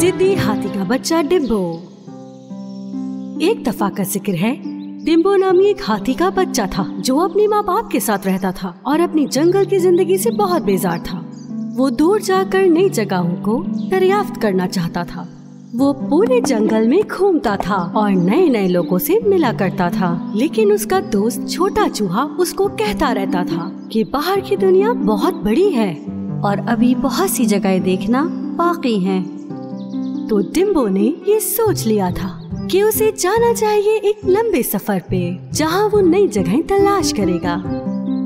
जिद्दी हाथी का बच्चा डिम्बो। एक दफा का जिक्र है, डिम्बो नामी एक हाथी का बच्चा था जो अपने माँ बाप के साथ रहता था और अपनी जंगल की जिंदगी से बहुत बेजार था। वो दूर जाकर नई जगहों को दरियाफ्त करना चाहता था। वो पूरे जंगल में घूमता था और नए नए लोगों से मिला करता था, लेकिन उसका दोस्त छोटा चूहा उसको कहता रहता था कि बाहर की दुनिया बहुत बड़ी है और अभी बहुत सी जगहें देखना बाकी हैं। तो डिम्बो ने ये सोच लिया था कि उसे जाना चाहिए एक लंबे सफर पे जहाँ वो नई जगहें तलाश करेगा।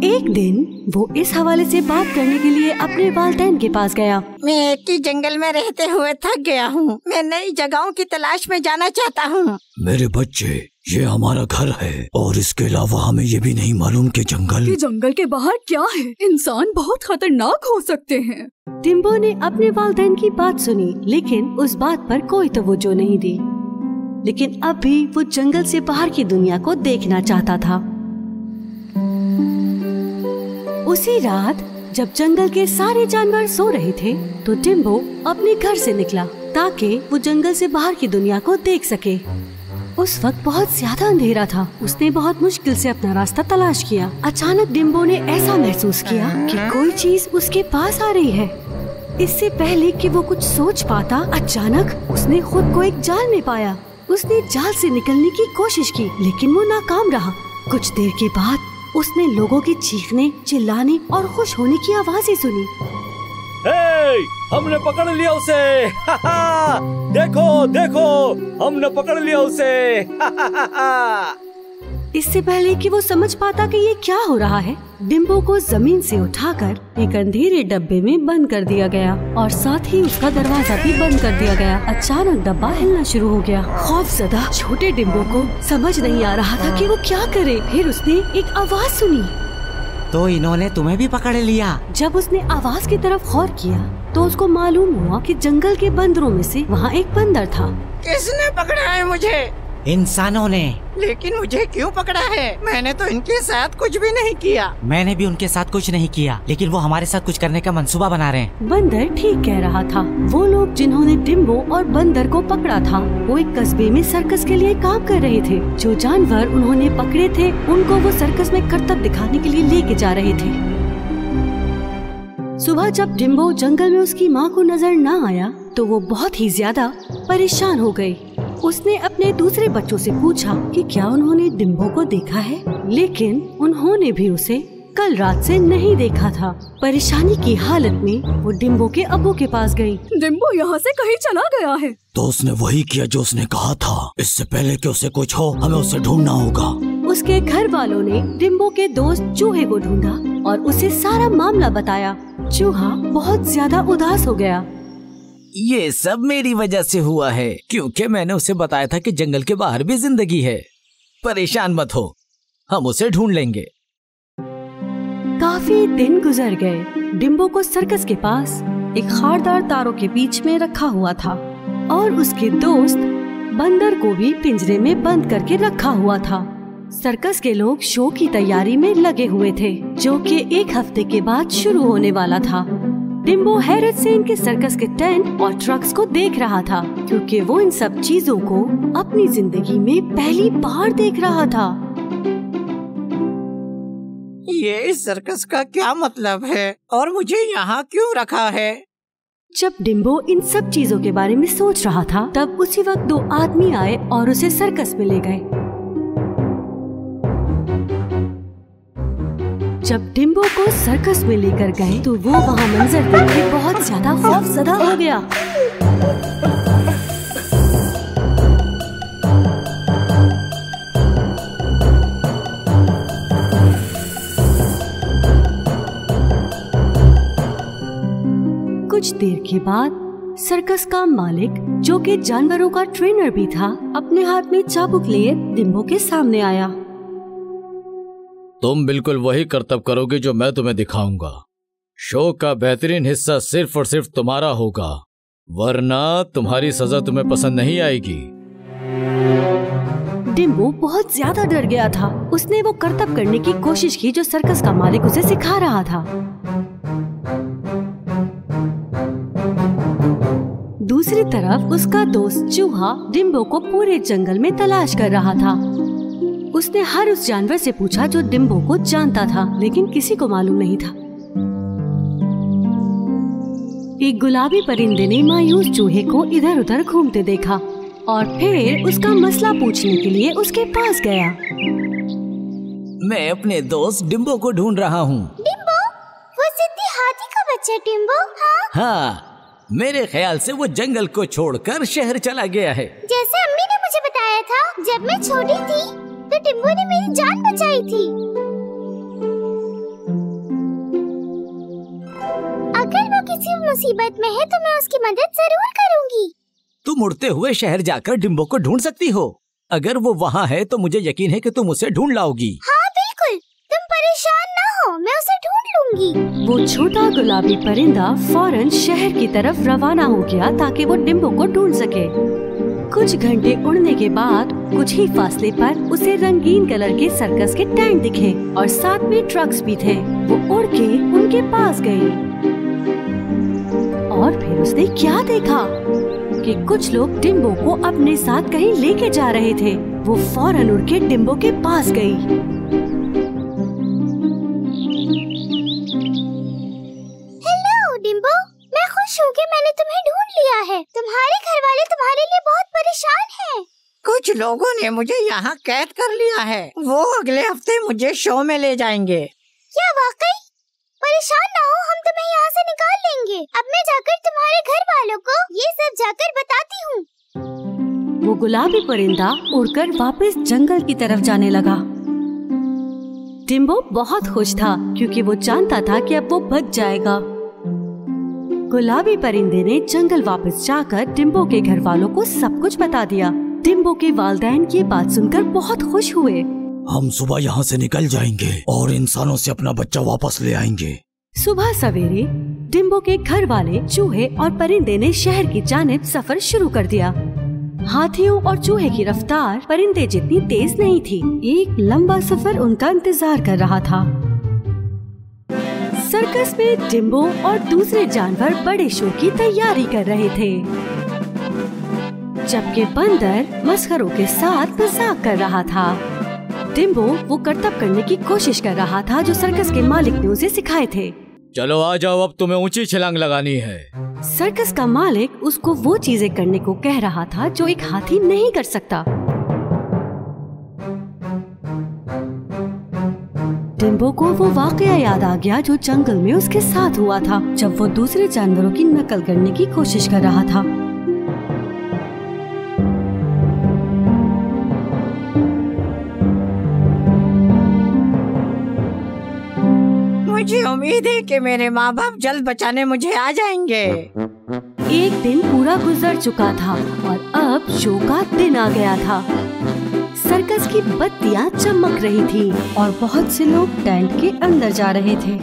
एक दिन वो इस हवाले से बात करने के लिए अपने वालिदैन के पास गया। मैं एक ही जंगल में रहते हुए थक गया हूँ। मैं नई जगहों की तलाश में जाना चाहता हूँ। मेरे बच्चे, ये हमारा घर है और इसके अलावा हमें ये भी नहीं मालूम कि जंगल के बाहर क्या है। इंसान बहुत खतरनाक हो सकते हैं। डिम्बो ने अपने वालिदैन की बात सुनी, लेकिन उस बात पर कोई तवज्जो नहीं दी। लेकिन अब भी वो जंगल से बाहर की दुनिया को देखना चाहता था। उसी रात जब जंगल के सारे जानवर सो रहे थे तो डिम्बो अपने घर से निकला ताकि वो जंगल से बाहर की दुनिया को देख सके। उस वक्त बहुत ज्यादा अंधेरा था। उसने बहुत मुश्किल से अपना रास्ता तलाश किया। अचानक डिम्बो ने ऐसा महसूस किया कि कोई चीज उसके पास आ रही है। इससे पहले कि वो कुछ सोच पाता, अचानक उसने खुद को एक जाल में पाया। उसने जाल से निकलने की कोशिश की, लेकिन वो नाकाम रहा। कुछ देर के बाद उसने लोगों की चीखने, चिल्लाने और खुश होने की आवाजें सुनी। हे, हमने पकड़ लिया उसे! देखो देखो, हमने पकड़ लिया उसे! इससे पहले कि वो समझ पाता कि ये क्या हो रहा है, डिम्बो को जमीन से उठाकर एक अंधेरे डब्बे में बंद कर दिया गया और साथ ही उसका दरवाजा भी बंद कर दिया गया। अचानक डब्बा हिलना शुरू हो गया। खौफज़दा छोटे डिम्बो को समझ नहीं आ रहा था कि वो क्या करे। फिर उसने एक आवाज सुनी। तो इन्होंने तुम्हें भी पकड़ लिया। जब उसने आवाज की तरफ गौर किया तो उसको मालूम हुआ कि जंगल के बंदरों में से वहाँ एक बंदर था। किसने पकड़ा है मुझे? इंसानों ने। लेकिन मुझे क्यों पकड़ा है? मैंने तो इनके साथ कुछ भी नहीं किया। मैंने भी उनके साथ कुछ नहीं किया, लेकिन वो हमारे साथ कुछ करने का मंसूबा बना रहे हैं। बंदर ठीक कह रहा था। वो लोग जिन्होंने डिम्बो और बंदर को पकड़ा था वो एक कस्बे में सर्कस के लिए काम कर रहे थे। जो जानवर उन्होंने पकड़े थे उनको वो सर्कस में करतब दिखाने के लिए लेके जा रहे थे। सुबह जब डिम्बो जंगल में उसकी माँ को नजर न आया तो वो बहुत ही ज्यादा परेशान हो गई। उसने अपने दूसरे बच्चों से पूछा कि क्या उन्होंने डिम्बो को देखा है, लेकिन उन्होंने भी उसे कल रात से नहीं देखा था। परेशानी की हालत में वो डिम्बो के अब्बू के पास गई। डिम्बो यहाँ से कहीं चला गया है। तो उसने वही किया जो उसने कहा था। इससे पहले कि उसे कुछ हो, हमें उसे ढूंढना होगा। उसके घर वालों ने डिम्बो के दोस्त चूहे को ढूंढा और उसे सारा मामला बताया। चूहा बहुत ज्यादा उदास हो गया। ये सब मेरी वजह से हुआ है, क्योंकि मैंने उसे बताया था कि जंगल के बाहर भी जिंदगी है। परेशान मत हो, हम उसे ढूंढ लेंगे। काफी दिन गुजर गए। डिम्बो को सर्कस के पास एक खारदार तारों के बीच में रखा हुआ था और उसके दोस्त बंदर को भी पिंजरे में बंद करके रखा हुआ था। सर्कस के लोग शो की तैयारी में लगे हुए थे, जो कि एक हफ्ते के बाद शुरू होने वाला था। डिम्बो हैरत से इनके सर्कस के टेंट और ट्रक्स को देख रहा था, क्योंकि वो इन सब चीजों को अपनी जिंदगी में पहली बार देख रहा था। ये सर्कस का क्या मतलब है और मुझे यहाँ क्यों रखा है? जब डिम्बो इन सब चीजों के बारे में सोच रहा था, तब उसी वक्त दो आदमी आए और उसे सर्कस में ले गए। जब डिम्बो को सर्कस में लेकर गए तो वो वहाँ मंजर देख के बहुत ज्यादा खौफज़दा हो गया। कुछ देर के बाद सर्कस का मालिक, जो कि जानवरों का ट्रेनर भी था, अपने हाथ में चाबुक लिए डिम्बो के सामने आया। तुम बिल्कुल वही करतब करोगे जो मैं तुम्हें दिखाऊंगा। शो का बेहतरीन हिस्सा सिर्फ और सिर्फ तुम्हारा होगा, वरना तुम्हारी सजा तुम्हें पसंद नहीं आएगी। डिम्बो बहुत ज्यादा डर गया था। उसने वो करतब करने की कोशिश की जो सर्कस का मालिक उसे सिखा रहा था। दूसरी तरफ उसका दोस्त चूहा डिम्बो को पूरे जंगल में तलाश कर रहा था। उसने हर उस जानवर से पूछा जो डिम्बो को जानता था, लेकिन किसी को मालूम नहीं था। एक गुलाबी परिंदे ने मायूस चूहे को इधर उधर घूमते देखा और फिर उसका मसला पूछने के लिए उसके पास गया। मैं अपने दोस्त डिम्बो को ढूंढ रहा हूँ। डिम्बो, वो जिद्दी हाथी का बच्चा डिम्बो? हाँ, मेरे ख्याल से वो जंगल को छोड़कर शहर चला गया है। जैसे अम्मी ने मुझे बताया था, जब मैं छोटी थी तो डिम्बो ने मेरी जान बचाई थी। अगर वो किसी मुसीबत में है तो मैं उसकी मदद जरूर करूँगी। तुम उड़ते हुए शहर जाकर डिम्बो को ढूंढ सकती हो। अगर वो वहाँ है तो मुझे यकीन है कि तुम उसे ढूंढ लाओगी। हाँ बिल्कुल, तुम परेशान ना हो, मैं उसे ढूंढ लूंगी। वो छोटा गुलाबी परिंदा फौरन शहर की तरफ रवाना हो गया ताकि वो डिम्बो को ढूंढ सके। कुछ घंटे उड़ने के बाद कुछ ही फासले पर उसे रंगीन कलर के सर्कस के टेंट दिखे और साथ में ट्रक्स भी थे। वो उड़ के उनके पास गई और फिर उसने क्या देखा कि कुछ लोग डिम्बो को अपने साथ कहीं लेके जा रहे थे। वो फौरन उड़ के डिम्बो के पास गई। डिम्बो, मैं खुश हूँ कि मैंने तुम्हें ढूंढ लिया है। तुम्हारे घर वाले तुम्हारे लिए बहुत परेशान हैं। कुछ लोगों ने मुझे यहाँ कैद कर लिया है। वो अगले हफ्ते मुझे शो में ले जाएंगे। क्या वाकई? परेशान ना हो, हम तुम्हें यहाँ से निकाल लेंगे। अब मैं जाकर तुम्हारे घर वालों को ये सब जाकर बताती हूँ। वो गुलाबी परिंदा उड़कर वापस जंगल की तरफ जाने लगा। डिम्बो बहुत खुश था क्योंकि वो जानता था कि अब वो बच जाएगा। गुलाबी परिंदे ने जंगल वापस जाकर डिम्बो के घर वालों को सब कुछ बता दिया। डिम्बो के वालिदैन ये बात सुनकर बहुत खुश हुए। हम सुबह यहाँ से निकल जाएंगे और इंसानों से अपना बच्चा वापस ले आएंगे। सुबह सवेरे डिम्बो के घर वाले, चूहे और परिंदे ने शहर की जानिब सफर शुरू कर दिया। हाथियों और चूहे की रफ्तार परिंदे जितनी तेज नहीं थी। एक लंबा सफर उनका इंतजार कर रहा था। सर्कस में डिम्बो और दूसरे जानवर बड़े शो की तैयारी कर रहे थे, जबकि बंदर मस्खरों के साथ मजाक कर रहा था। डिम्बो वो करतब करने की कोशिश कर रहा था जो सर्कस के मालिक ने उसे सिखाए थे। चलो आ जाओ, अब तुम्हें ऊंची छलांग लगानी है। सर्कस का मालिक उसको वो चीजें करने को कह रहा था जो एक हाथी नहीं कर सकता। डिम्बो को वो वाकया याद आ गया जो जंगल में उसके साथ हुआ था जब वो दूसरे जानवरों की नकल करने की कोशिश कर रहा था। मुझे उम्मीद है कि मेरे माँ बाप जल्द बचाने मुझे आ जाएंगे। एक दिन पूरा गुजर चुका था और अब शो का दिन आ गया था। सर्कस की बत्तियां चमक रही थी और बहुत से लोग टेंट के अंदर जा रहे थे।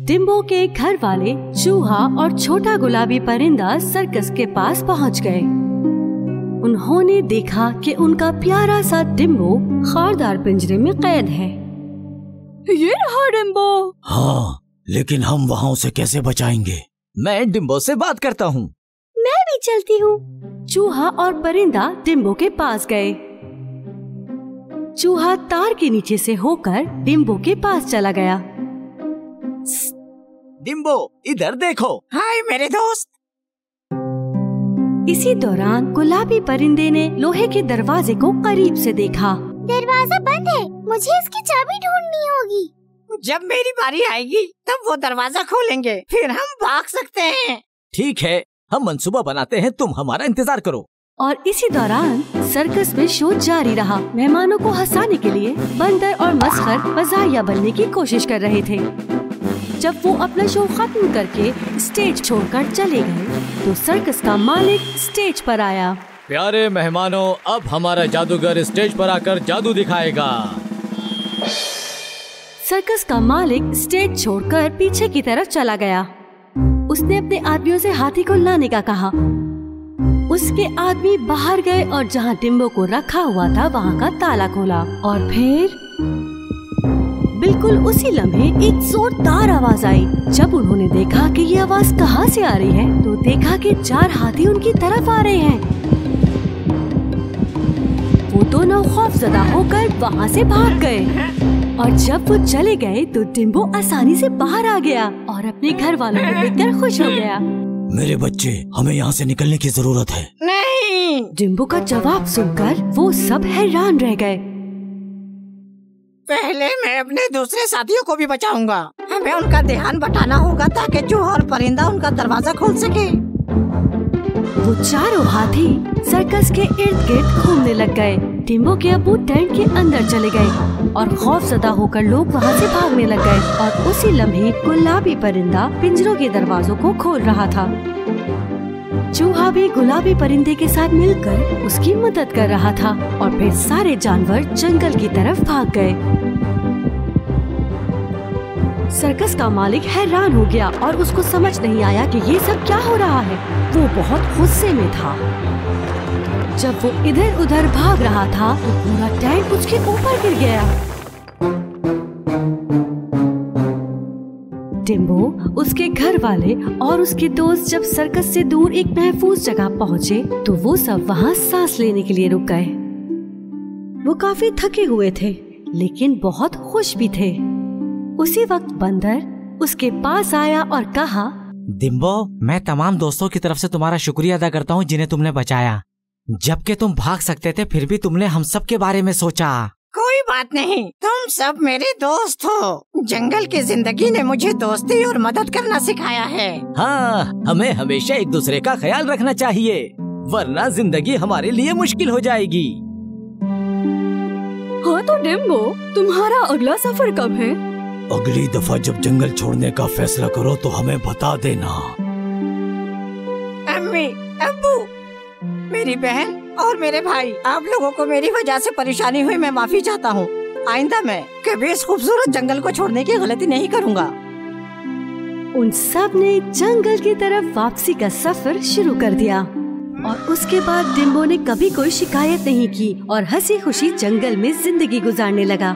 डिम्बो के घर वाले, चूहा और छोटा गुलाबी परिंदा सर्कस के पास पहुंच गए। उन्होंने देखा कि उनका प्यारा सा डिम्बो खारदार पिंजरे में कैद है। ये रहा डिम्बो। हाँ, लेकिन हम वहाँ उसे कैसे बचाएंगे? मैं डिम्बो से बात करता हूँ। मैं भी चलती हूँ। चूहा और परिंदा डिम्बो के पास गए। चूहा तार के नीचे से होकर डिम्बो के पास चला गया। डिम्बो, इधर देखो। हाय मेरे दोस्त। इसी दौरान गुलाबी परिंदे ने लोहे के दरवाजे को करीब से देखा। दरवाजा बंद है, मुझे इसकी चाबी ढूंढनी होगी। जब मेरी बारी आएगी तब वो दरवाजा खोलेंगे, फिर हम भाग सकते हैं। ठीक है, हम मंसूबा बनाते हैं, तुम हमारा इंतजार करो। और इसी दौरान सर्कस में शो जारी रहा। मेहमानों को हंसाने के लिए बंदर और मस्खर मज़ाहिया बनने की कोशिश कर रहे थे। जब वो अपना शो खत्म करके स्टेज छोड़कर चले गए तो सर्कस का मालिक स्टेज पर आया। प्यारे मेहमानों, अब हमारा जादूगर स्टेज पर आकर जादू दिखाएगा। सर्कस का मालिक स्टेज छोड़कर पीछे की तरफ चला गया। उसने अपने आदमियों से हाथी को लाने का कहा। उसके आदमी बाहर गए और जहाँ डिम्बो को रखा हुआ था वहाँ का ताला खोला और फिर बिल्कुल उसी लम्हे एक जोरदार आवाज आई। जब उन्होंने देखा कि ये आवाज कहाँ से आ रही है, तो देखा कि 4 हाथी उनकी तरफ आ रहे हैं। वो दोनों खौफजदा होकर वहाँ से भाग गए और जब वो चले गए तो डिम्बो आसानी से बाहर आ गया और अपने घर वालों को देखकर खुश हो गया। मेरे बच्चे, हमें यहाँ से निकलने की जरूरत है। नहीं। डिम्बो का जवाब सुनकर वो सब हैरान रह गए। पहले मैं अपने दूसरे साथियों को भी बचाऊंगा। हमें उनका ध्यान बटाना होगा ताकि चूहा और परिंदा उनका दरवाजा खोल सके। वो चारों हाथी सर्कस के इर्द गिर्द घूमने लग गए। डिम्बो के अब्बू टेंट के अंदर चले गए और खौफजदा होकर लोग वहाँ से भागने लग गए और उसी लम्हे गुलाबी परिंदा पिंजरों के दरवाजों को खोल रहा था। चूहा भी गुलाबी परिंदे के साथ मिलकर उसकी मदद कर रहा था और फिर सारे जानवर जंगल की तरफ भाग गए। सर्कस का मालिक हैरान हो गया और उसको समझ नहीं आया कि ये सब क्या हो रहा है। वो बहुत गुस्से में था। जब वो इधर उधर भाग रहा था तो पूरा टेंट उसके ऊपर गिर गया। डिम्बो, उसके घर वाले और उसके दोस्त जब सर्कस से दूर एक महफूज जगह पहुँचे तो वो सब वहाँ सांस लेने के लिए रुक गए। वो काफी थके हुए थे लेकिन बहुत खुश भी थे। उसी वक्त बंदर उसके पास आया और कहा, डिम्बो, मैं तमाम दोस्तों की तरफ से तुम्हारा शुक्रिया अदा करता हूँ जिन्हें तुमने बचाया। जबकि तुम भाग सकते थे फिर भी तुमने हम सब के बारे में सोचा। कोई बात नहीं, तुम सब मेरे दोस्त हो। जंगल की जिंदगी ने मुझे दोस्ती और मदद करना सिखाया है। हाँ, हमें हमेशा एक दूसरे का ख्याल रखना चाहिए, वरना जिंदगी हमारे लिए मुश्किल हो जाएगी। हाँ तो डिम्बो, तुम्हारा अगला सफर कब है? अगली दफा जब जंगल छोड़ने का फैसला करो तो हमें बता देना। अम्मी, अब्बू, मेरी बहन और मेरे भाई, आप लोगों को मेरी वजह से परेशानी हुई, मैं माफी चाहता हूँ। आइंदा मैं कभी इस खूबसूरत जंगल को छोड़ने की गलती नहीं करूँगा। उन सब ने जंगल की तरफ वापसी का सफर शुरू कर दिया और उसके बाद डिम्बो ने कभी कोई शिकायत नहीं की और हंसी खुशी जंगल में जिंदगी गुजारने लगा।